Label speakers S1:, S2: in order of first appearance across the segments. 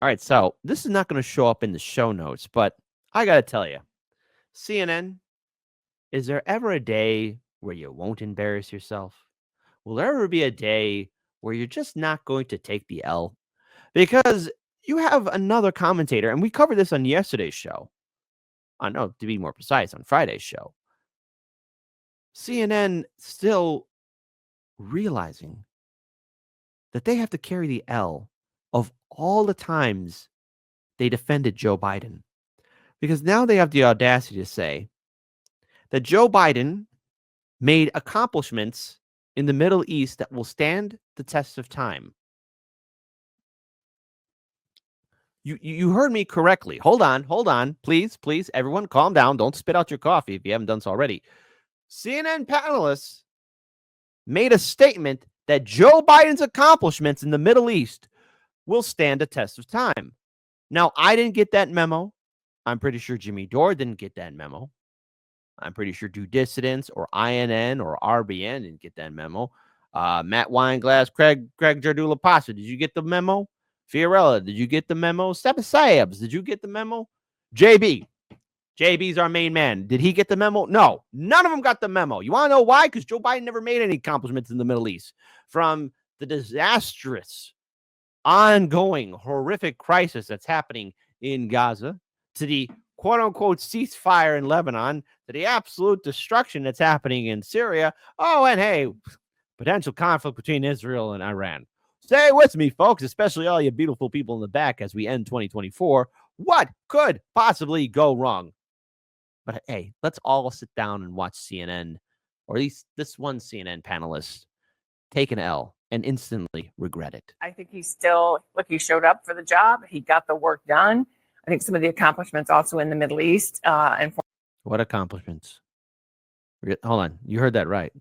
S1: All right, so this is not going to show up in the show notes, but I got to tell you, CNN, is there ever a day where you won't embarrass yourself? Will there ever be a day where you're just not going to take the L? Because you have another commentator, and we covered this on yesterday's show. No, to be more precise, on Friday's show. CNN still realizing that they have to carry the L of all the times they defended Joe Biden. Because now they have the audacity to say that Joe Biden made accomplishments in the Middle East that will stand the test of time. You heard me correctly. Hold on. Please, everyone calm down. Don't spit out your coffee if you haven't done so already. CNN panelists made a statement that Joe Biden's accomplishments in the Middle East will stand a test of time. Now, I didn't get that memo. I'm pretty sure Jimmy Dore didn't get that memo. I'm pretty sure Due Dissidents or INN or RBN didn't get that memo. Matt Weinglass, Craig Jardula Pasa, did you get the memo? Fiorella, did you get the memo? Sayabs, did you get the memo? JB's our main man. Did he get the memo? No, none of them got the memo. You want to know why? Because Joe Biden never made any accomplishments in the Middle East. From the disastrous, ongoing, horrific crisis that's happening in Gaza to the quote-unquote ceasefire in Lebanon to the absolute destruction that's happening in Syria. Oh, and hey, potential conflict between Israel and Iran. Stay with me, folks, especially all you beautiful people in the back as we end 2024. What could possibly go wrong? But hey, let's all sit down and watch CNN, or at least this one CNN panelist, take an L and instantly regret it.
S2: I think he showed up for the job. He got the work done. I think some of the accomplishments also in the Middle East.
S1: What accomplishments? Hold on. You heard that right.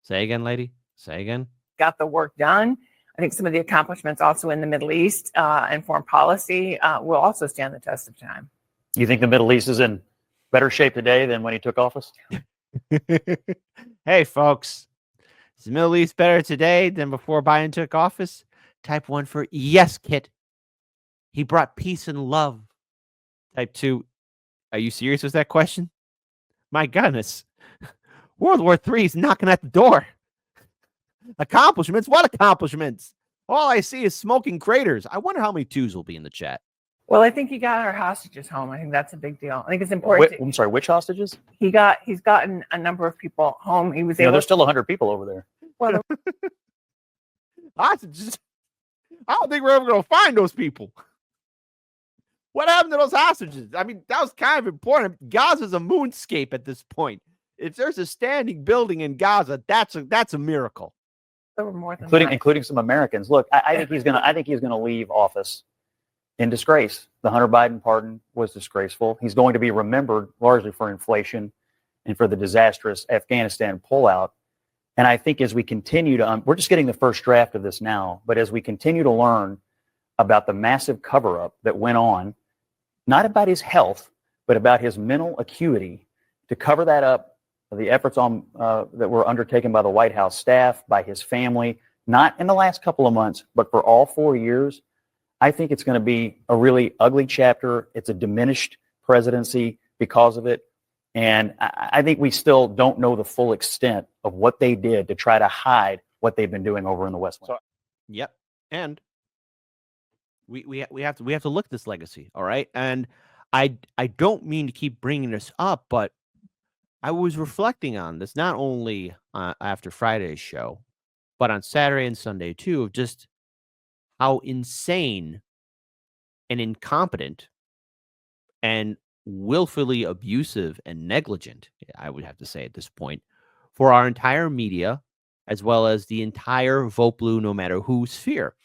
S1: Say again, lady. Say again.
S2: Got the work done. I think some of the accomplishments also in the Middle East and foreign policy will also stand the test of time.
S3: You think the Middle East is in better shape today than when he took office?
S1: Hey, folks. Is the Middle East better today than before Biden took office? Type 1 for yes, Kit. He brought peace and love. Type 2, are you serious with that question? My goodness. World War III is knocking at the door. Accomplishments? What accomplishments? All I see is smoking craters. I wonder how many twos will be in the chat.
S2: Well, I think he got our hostages home. I think that's a big deal. I think it's important.
S3: I'm sorry, which hostages?
S2: He's gotten a number of people home. He was able.
S3: There's still 100 people over there.
S2: Well,
S1: hostages. I don't think we're ever going to find those people. What happened to those hostages? I mean, that was kind of important. Gaza's a moonscape at this point. If there's a standing building in Gaza, that's a miracle.
S2: There were more than
S3: including some Americans. Look, I think he's gonna leave office in disgrace. The Hunter Biden pardon was disgraceful. He's going to be remembered largely for inflation and for the disastrous Afghanistan pullout. And I think as we continue to, we're just getting the first draft of this now, but as we continue to learn about the massive cover-up that went on, not about his health, but about his mental acuity, to cover that up, the efforts that were undertaken by the White House staff, by his family, not in the last couple of months, but for all 4 years, I think it's going to be a really ugly chapter. It's a diminished presidency because of it. And I think we still don't know the full extent of what they did to try to hide what they've been doing over in the West Wing.
S1: Yep. And we have to look at this legacy. All right. And I don't mean to keep bringing this up, but I was reflecting on this not only after Friday's show, but on Saturday and Sunday too, of just how insane and incompetent and willfully abusive and negligent, I would have to say at this point, for our entire media, as well as the entire vote blue, no matter who sphere.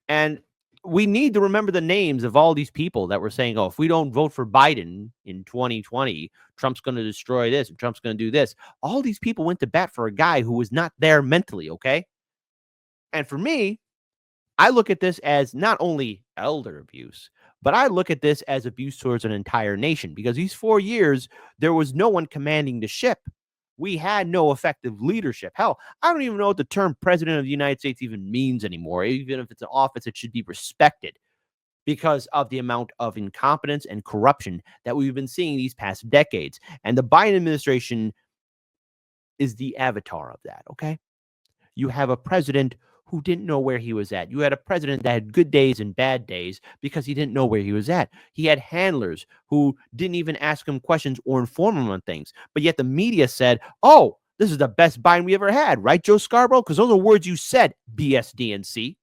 S1: And we need to remember the names of all these people that were saying, oh, if we don't vote for Biden in 2020, Trump's going to destroy this and Trump's going to do this. All these people went to bat for a guy who was not there mentally, okay? And for me, I look at this as not only elder abuse, but I look at this as abuse towards an entire nation, because these 4 years, there was no one commanding the ship. We had no effective leadership. Hell, I don't even know what the term president of the United States even means anymore. Even if it's an office, it should be respected, because of the amount of incompetence and corruption that we've been seeing these past decades. And the Biden administration is the avatar of that, okay? You have a president who didn't know where he was at. You had a president that had good days and bad days because he didn't know where he was at. He had handlers who didn't even ask him questions or inform him on things. But yet the media said, oh, this is the best Biden we ever had, right, Joe Scarborough? Because those are words you said, BSDNC.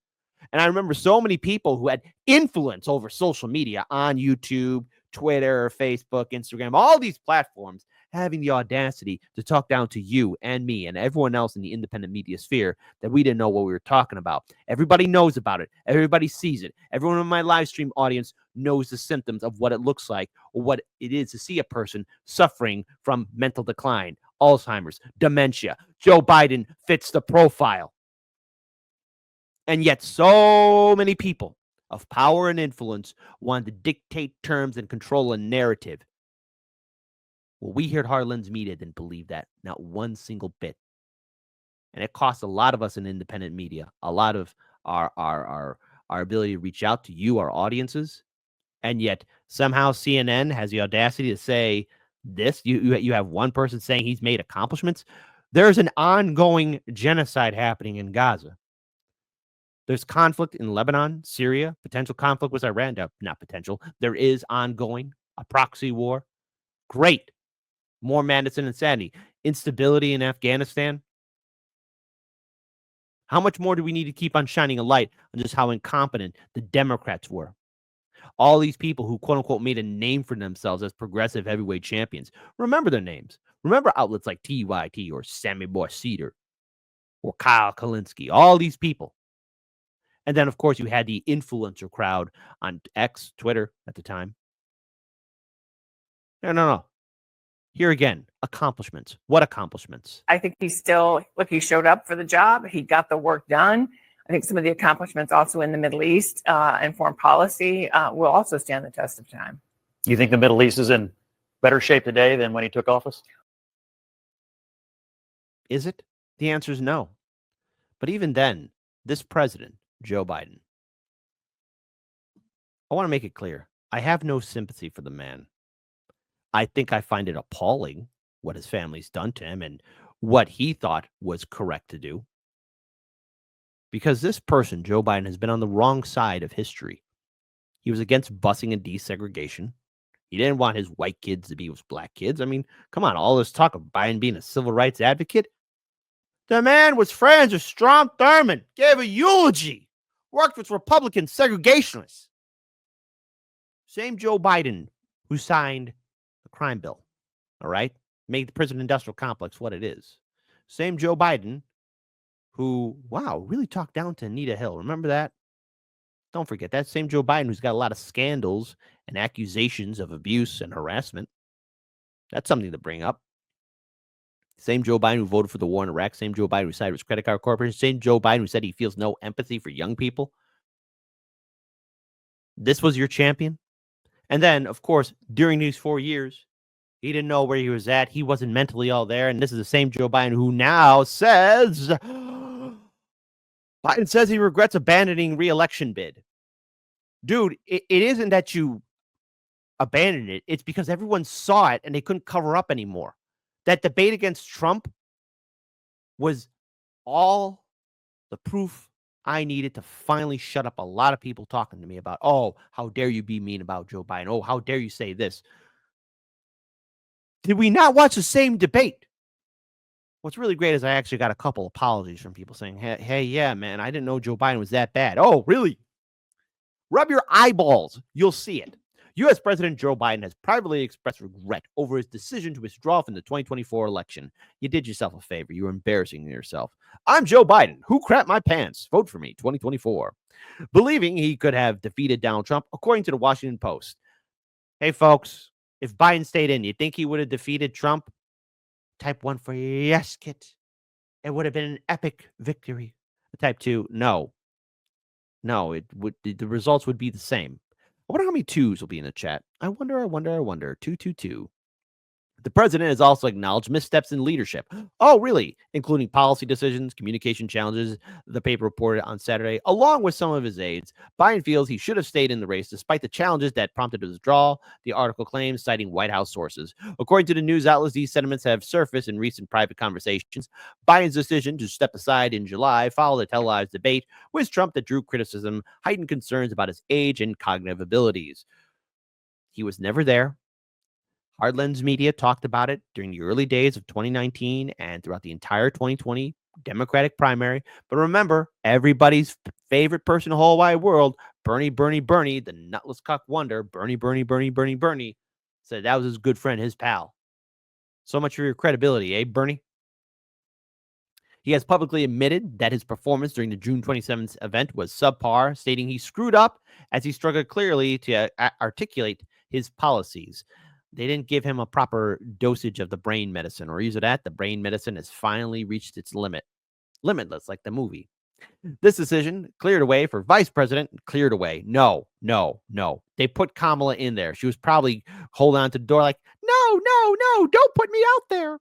S1: And I remember so many people who had influence over social media on YouTube, Twitter, Facebook, Instagram, all these platforms having the audacity to talk down to you and me and everyone else in the independent media sphere that we didn't know what we were talking about. Everybody knows about it. Everybody sees it. Everyone in my live stream audience knows the symptoms of what it looks like or what it is to see a person suffering from mental decline, Alzheimer's, dementia. Joe Biden fits the profile. And yet so many people of power and influence want to dictate terms and control a narrative. Well, we here at Heartland's Media didn't believe that, not one single bit. And it cost a lot of us in independent media, a lot of our ability to reach out to you, our audiences. And yet somehow CNN has the audacity to say this. You have one person saying he's made accomplishments. There's an ongoing genocide happening in Gaza. There's conflict in Lebanon, Syria, potential conflict with Iran. No, not potential. There is ongoing a proxy war. Great. More madness and insanity. Instability in Afghanistan. How much more do we need to keep on shining a light on just how incompetent the Democrats were? All these people who, quote unquote, made a name for themselves as progressive heavyweight champions. Remember their names. Remember outlets like TYT or Sammy Boy Cedar or Kyle Kalinske. All these people. And then, of course, you had the influencer crowd on X, Twitter at the time. No. Here again, accomplishments. What accomplishments?
S2: I think he showed up for the job. He got the work done. I think some of the accomplishments also in the Middle East and foreign policy will also stand the test of time.
S3: You think the Middle East is in better shape today than when he took office?
S1: Is it? The answer is no. But even then, this president, Joe Biden, I want to make it clear. I have no sympathy for the man. I think I find it appalling what his family's done to him and what he thought was correct to do. Because this person, Joe Biden, has been on the wrong side of history. He was against busing and desegregation. He didn't want his white kids to be with black kids. I mean, come on, all this talk of Biden being a civil rights advocate. The man was friends with Strom Thurmond, gave a eulogy, worked with Republican segregationists. Same Joe Biden who signed the crime bill, all right? Made the prison industrial complex what it is. Same Joe Biden who, wow, really talked down to Anita Hill. Remember that? Don't forget that same Joe Biden who's got a lot of scandals and accusations of abuse and harassment. That's something to bring up. Same Joe Biden who voted for the war in Iraq. Same Joe Biden who sided with credit card corporations. Same Joe Biden who said he feels no empathy for young people. This was your champion. And then, of course, during these 4 years, he didn't know where he was at. He wasn't mentally all there. And this is the same Joe Biden who now says, Biden says he regrets abandoning re-election bid. Dude, it isn't that you abandoned it. It's because everyone saw it and they couldn't cover up anymore. That debate against Trump was all the proof I needed to finally shut up a lot of people talking to me about, oh, how dare you be mean about Joe Biden? Oh, how dare you say this? Did we not watch the same debate? What's really great is I actually got a couple apologies from people saying, hey, yeah, man, I didn't know Joe Biden was that bad. Oh, really? Rub your eyeballs. You'll see it. U.S. President Joe Biden has privately expressed regret over his decision to withdraw from the 2024 election. You did yourself a favor. You were embarrassing yourself. I'm Joe Biden. Who crapped my pants? Vote for me, 2024. Believing he could have defeated Donald Trump, according to the Washington Post. Hey, folks, if Biden stayed in, you think he would have defeated Trump? Type 1 for yes, Kit. It would have been an epic victory. Type 2, no. No, it would. The results would be the same. I wonder how many twos will be in the chat. I wonder. 222. The president has also acknowledged missteps in leadership. Oh, really? Including policy decisions, communication challenges, the paper reported on Saturday, along with some of his aides. Biden feels he should have stayed in the race despite the challenges that prompted his withdrawal, the article claims, citing White House sources. According to the news outlets, these sentiments have surfaced in recent private conversations. Biden's decision to step aside in July followed a televised debate with Trump that drew criticism, heightened concerns about his age and cognitive abilities. He was never there. Hardlands media talked about it during the early days of 2019 and throughout the entire 2020 Democratic primary. But remember, everybody's favorite person in the whole wide world, Bernie, the nutless cuck wonder, Bernie, said that was his good friend, his pal. So much for your credibility, eh, Bernie? He has publicly admitted that his performance during the June 27th event was subpar, stating he screwed up as he struggled clearly to articulate his policies. They didn't give him a proper dosage of the brain medicine, or either that, the brain medicine has finally reached its limit. Limitless, like the movie. This decision cleared away for vice president. Cleared away. No. They put Kamala in there. She was probably holding on to the door like, no, don't put me out there.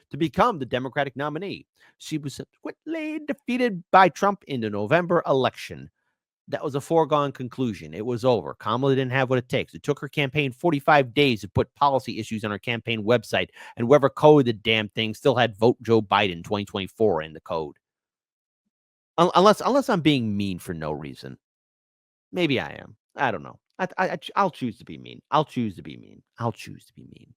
S1: To become the Democratic nominee. She was subsequently defeated by Trump in the November election. That was a foregone conclusion. It was over. Kamala didn't have what it takes. It took her campaign 45 days to put policy issues on her campaign website, and whoever coded the damn thing still had Vote Joe Biden 2024 in the code. Unless I'm being mean for no reason. Maybe I am. I don't know. I'll choose to be mean. I'll choose to be mean.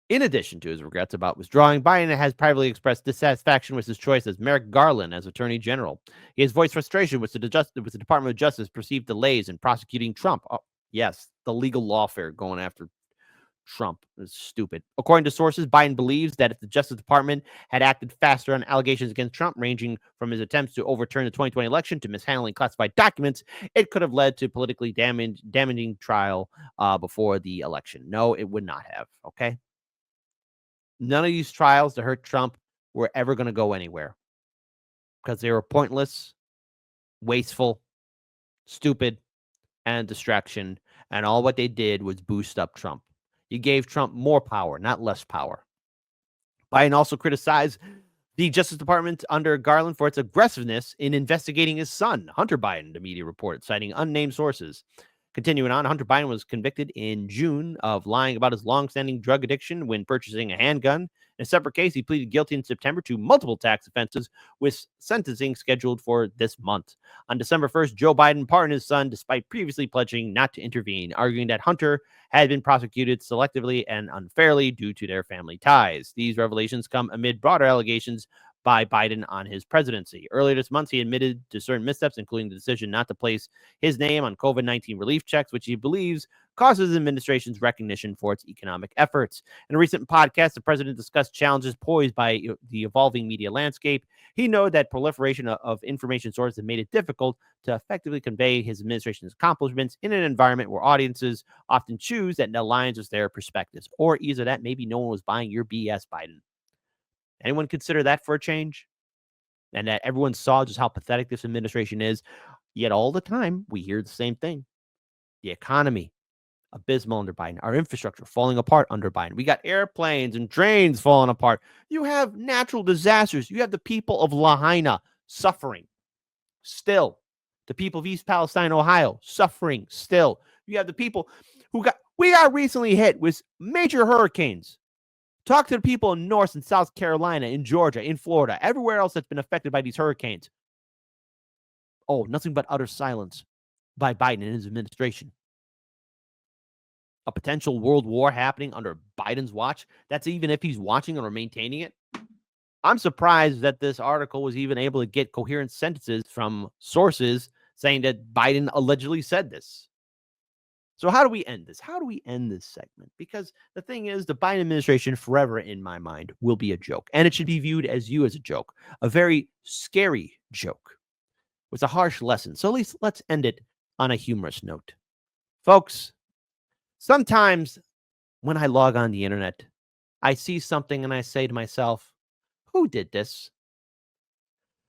S1: In addition to his regrets about withdrawing, Biden has privately expressed dissatisfaction with his choice as Merrick Garland as Attorney General. He has voiced frustration with the Department of Justice perceived delays in prosecuting Trump. Oh, yes, the legal lawfare going after Trump is stupid. According to sources, Biden believes that if the Justice Department had acted faster on allegations against Trump, ranging from his attempts to overturn the 2020 election to mishandling classified documents, it could have led to politically damaging trial before the election. No, it would not have. Okay. None of these trials to hurt Trump were ever going to go anywhere because they were pointless, wasteful, stupid, and distraction. And all what they did was boost up Trump. You gave Trump more power, not less power. Biden also criticized the Justice Department under Garland for its aggressiveness in investigating his son, Hunter Biden, the media reported, citing unnamed sources. Continuing on, Hunter Biden was convicted in June of lying about his longstanding drug addiction when purchasing a handgun. In a separate case, he pleaded guilty in September to multiple tax offenses, with sentencing scheduled for this month. On December 1st, Joe Biden pardoned his son despite previously pledging not to intervene, arguing that Hunter had been prosecuted selectively and unfairly due to their family ties. These revelations come amid broader allegations by Biden on his presidency. Earlier this month, he admitted to certain missteps, including the decision not to place his name on COVID-19 relief checks, which he believes causes the administration's recognition for its economic efforts. In a recent podcast, the president discussed challenges posed by the evolving media landscape. He noted that proliferation of information sources have made it difficult to effectively convey his administration's accomplishments in an environment where audiences often choose that aligns with their perspectives, or either that maybe no one was buying your BS, Biden. Anyone consider that for a change? And that everyone saw just how pathetic this administration is. Yet all the time, we hear the same thing. The economy, abysmal under Biden. Our infrastructure falling apart under Biden. We got airplanes and trains falling apart. You have natural disasters. You have the people of Lahaina suffering still. The people of East Palestine, Ohio, suffering still. You have the people we got recently hit with major hurricanes. Talk to the people in North and South Carolina, in Georgia, in Florida, everywhere else that's been affected by these hurricanes. Oh, nothing but utter silence by Biden and his administration. A potential world war happening under Biden's watch. That's even if he's watching or maintaining it. I'm surprised that this article was even able to get coherent sentences from sources saying that Biden allegedly said this. So how do we end this? How do we end this segment? Because the thing is, the Biden administration forever, in my mind, will be a joke. And it should be viewed as you as a joke. A very scary joke. With a harsh lesson. So at least let's end it on a humorous note. Folks, sometimes when I log on the internet, I see something and I say to myself, who did this?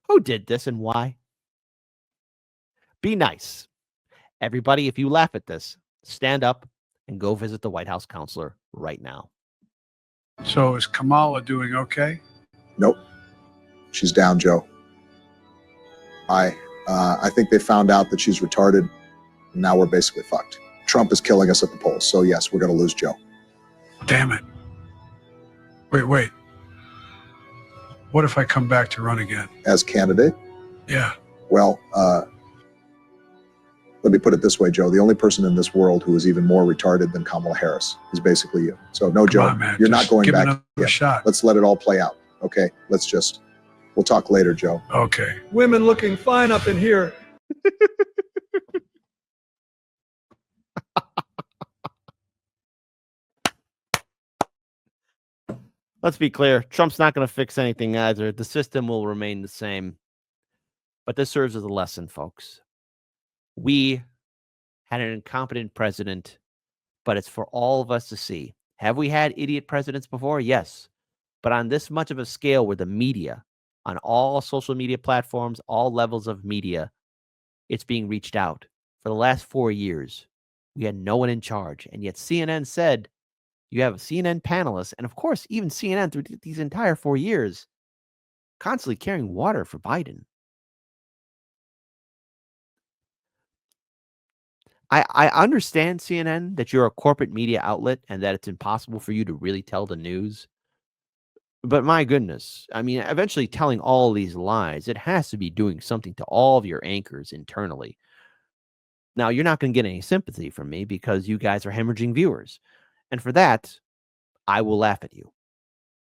S1: Who did this and why? Be nice. Everybody, if you laugh at this, stand up and go visit the White House counselor right now.
S4: So is Kamala doing okay?
S5: Nope. She's down, Joe. I think they found out that she's retarded. And now we're basically fucked. Trump is killing us at the polls. So yes, we're going to lose Joe.
S4: Damn it. Wait. What if I come back to run again?
S5: As candidate?
S4: Yeah.
S5: Well, let me put it this way, Joe. The only person in this world who is even more retarded than Kamala Harris is basically you. So no, Joe,
S4: on, man.
S5: you're
S4: Just
S5: not going
S4: give
S5: back.
S4: another
S5: yet.
S4: shot.
S5: Let's let it all play out. Okay. We'll talk later, Joe.
S4: Okay.
S6: Women looking fine up in here.
S1: Let's be clear. Trump's not going to fix anything either. The system will remain the same. But this serves as a lesson, folks. We had an incompetent president, but it's for all of us to see. Have we had idiot presidents before? Yes. But on this much of a scale where the media, on all social media platforms, all levels of media, it's being reached out. For the last 4 years, we had no one in charge. And yet CNN said, you have a CNN panelist, and of course, even CNN through these entire 4 years, constantly carrying water for Biden. I understand, CNN, that you're a corporate media outlet and that it's impossible for you to really tell the news. But my goodness, I mean, eventually telling all these lies, it has to be doing something to all of your anchors internally. Now, you're not going to get any sympathy from me because you guys are hemorrhaging viewers. And for that, I will laugh at you.